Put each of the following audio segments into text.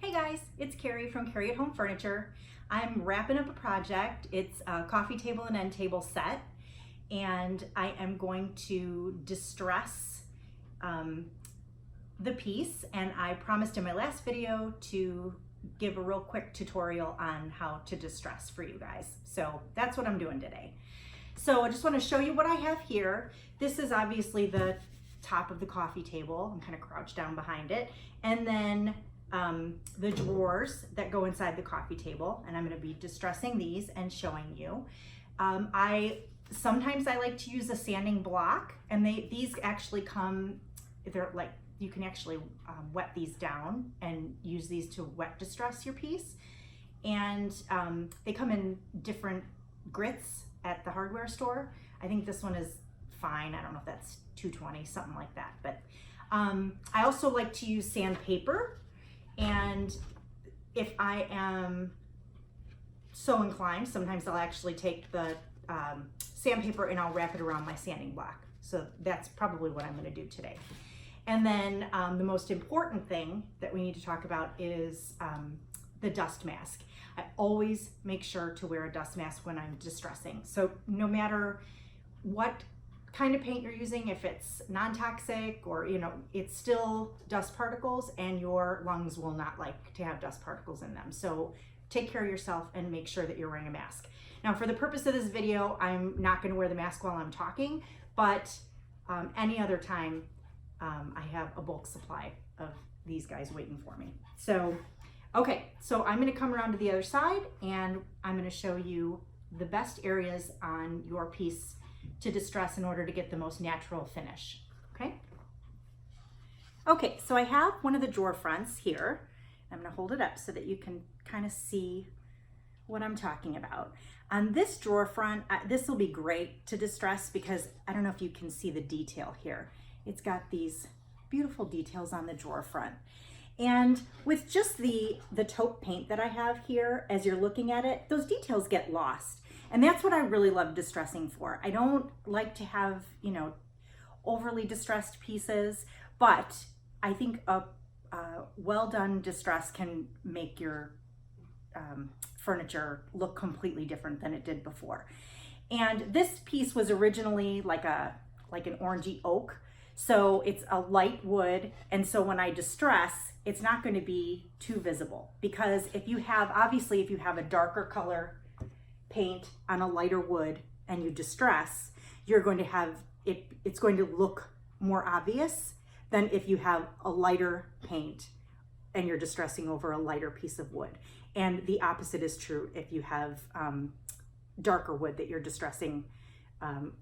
Hey guys, it's Keri from Keri at Home Furniture. I'm wrapping up a project. It's a coffee table and end table set, and I am going to distress the piece, and I promised in my last video to give a real quick tutorial on how to distress for you guys. So that's what I'm doing today. So I just want to show you what I have here. This is obviously the top of the coffee table. I'm kind of crouched down behind it. And then the drawers that go inside the coffee table, and I'm going to be distressing these and showing you. Sometimes I like to use a sanding block, and these actually come, they're like, you can actually wet these down and use these to wet distress your piece. And they come in different grits at the hardware store. I think this one is fine. I don't know if that's $2.20, something like that. But I also like to use sandpaper. And if I am so inclined, sometimes I'll actually take the sandpaper and I'll wrap it around my sanding block. So that's probably what I'm going to do today. And then the most important thing that we need to talk about is the dust mask. I always make sure to wear a dust mask when I'm distressing. So no matter what kind of paint you're using, if it's non-toxic or, you know, it's still dust particles, and your lungs will not like to have dust particles in them. So take care of yourself and make sure that you're wearing a mask. Now, for the purpose of this video, I'm not going to wear the mask while I'm talking, but any other time, I have a bulk supply of these guys waiting for me. So, okay, so I'm going to come around to the other side, and I'm going to show you the best areas on your piece to distress in order to get the most natural finish, okay? Okay, so I have one of the drawer fronts here. I'm gonna hold it up so that you can kind of see what I'm talking about. On this drawer front, this will be great to distress because I don't know if you can see the detail here. It's got these beautiful details on the drawer front. And with just the taupe paint that I have here, as you're looking at it, those details get lost. And that's what I really love distressing for. I don't like to have, you know, overly distressed pieces, but I think a well done distress can make your furniture look completely different than it did before. And this piece was originally like an orangey oak. So it's a light wood. And so when I distress, it's not going to be too visible, because if you have a darker color paint on a lighter wood and you distress, you're going to have it's going to look more obvious than if you have a lighter paint and you're distressing over a lighter piece of wood. And the opposite is true if you have darker wood that you're distressing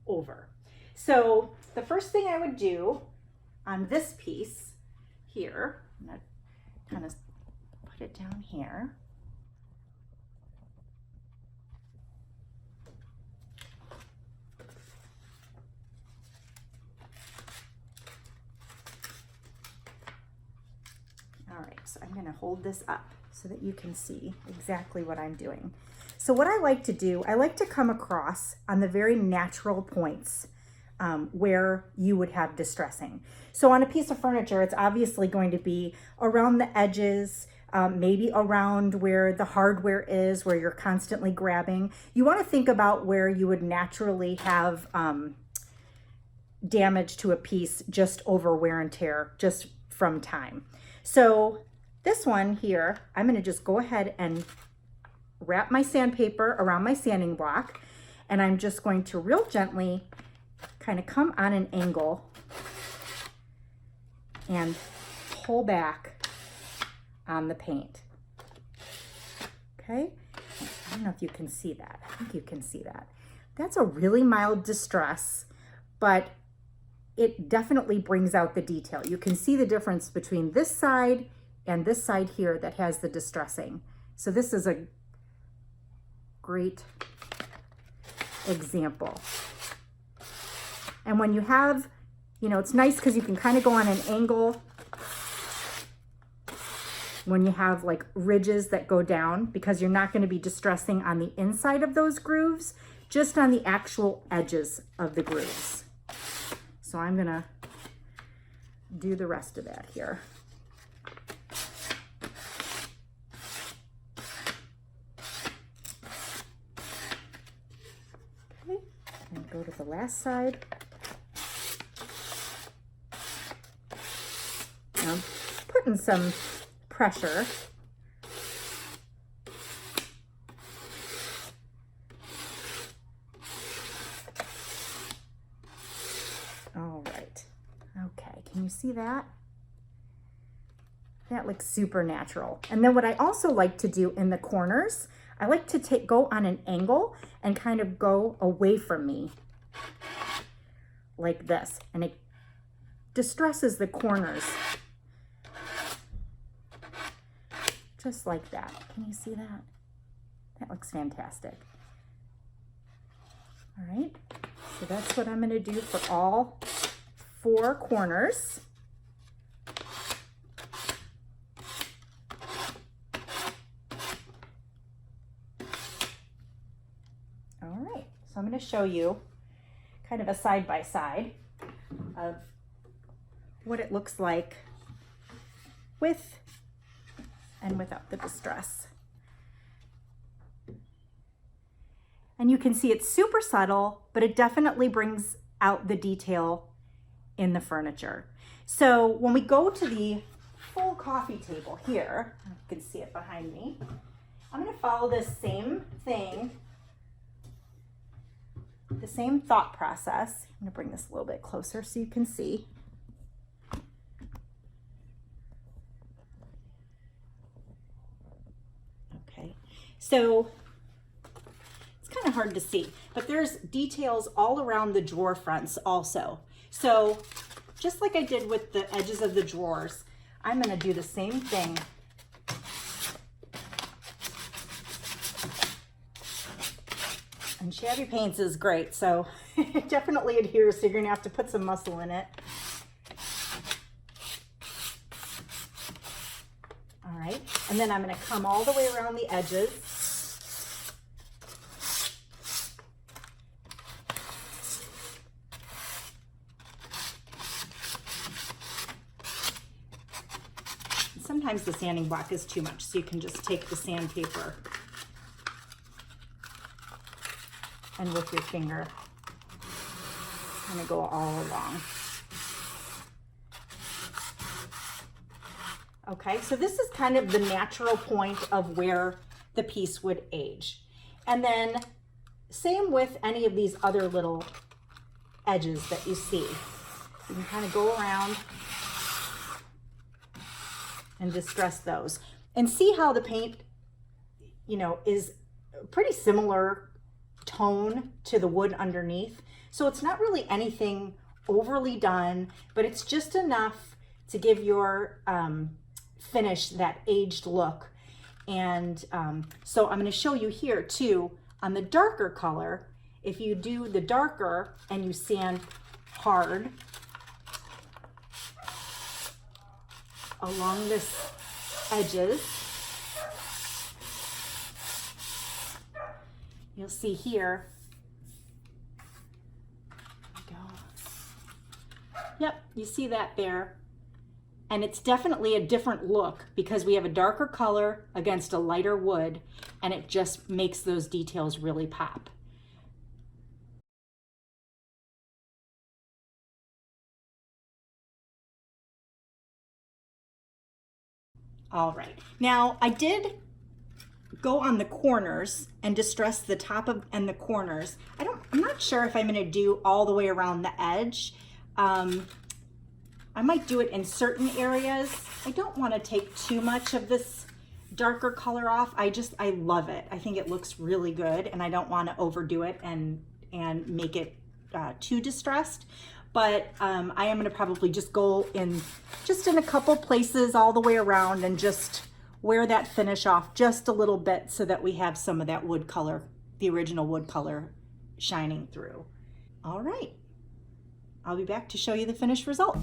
over. So the first thing I would do on this piece here, I'm gonna kind of put it down here. All right, so I'm gonna hold this up so that you can see exactly what I'm doing. So what I like to do, I like to come across on the very natural points where you would have distressing. So on a piece of furniture, it's obviously going to be around the edges, maybe around where the hardware is, where you're constantly grabbing. You wanna think about where you would naturally have damage to a piece just over wear and tear, just from time. So this one here, I'm gonna just go ahead and wrap my sandpaper around my sanding block, and I'm just going to real gently kind of come on an angle and pull back on the paint. Okay, I don't know if you can see that. I think you can see that. That's a really mild distress, but it definitely brings out the detail. You can see the difference between this side and this side here that has the distressing. So this is a great example. And when you have, you know, it's nice because you can kind of go on an angle when you have like ridges that go down, because you're not going to be distressing on the inside of those grooves, just on the actual edges of the grooves. So I'm gonna do the rest of that here. last side. I'm putting some pressure. All right. Okay, can you see that? That looks super natural. And then what I also like to do in the corners, I like to go on an angle and kind of go away from me like this. And it distresses the corners. Just like that. Can you see that? That looks fantastic. All right, so that's what I'm gonna do for all 4 corners. So I'm going to show you kind of a side-by-side of what it looks like with and without the distress. And you can see it's super subtle, but it definitely brings out the detail in the furniture. So when we go to the full coffee table here, you can see it behind me, I'm going to follow this same thing, the same thought process. I'm going to bring this a little bit closer so you can see. Okay, so it's kind of hard to see, but there's details all around the drawer fronts also. So just like I did with the edges of the drawers, I'm going to do the same thing. And Shabby paints is great, so it definitely adheres, so you're going to have to put some muscle in it. All right, and then I'm going to come all the way around the edges. Sometimes the sanding block is too much, so you can just take the sandpaper and with your finger, kind of go all along. Okay, so this is kind of the natural point of where the piece would age. And then same with any of these other little edges that you see. You can kind of go around and distress those. And see how the paint, you know, is pretty similar tone to the wood underneath. So it's not really anything overly done, but it's just enough to give your finish that aged look. And so I'm going to show you here too on the darker color. If you do the darker and you sand hard along this edges, you'll see here. There we go. Yep, you see that there. And it's definitely a different look because we have a darker color against a lighter wood, and it just makes those details really pop. All right, now I did go on the corners and distress the top of and the corners. I'm not sure if I'm going to do all the way around the edge. I might do it in certain areas. I don't want to take too much of this darker color off. I love it. I think it looks really good, and I don't want to overdo it and make it too distressed. But I am going to probably just go in a couple places all the way around and just wear that finish off just a little bit so that we have some of that wood color, the original wood color, shining through. All right, I'll be back to show you the finished result.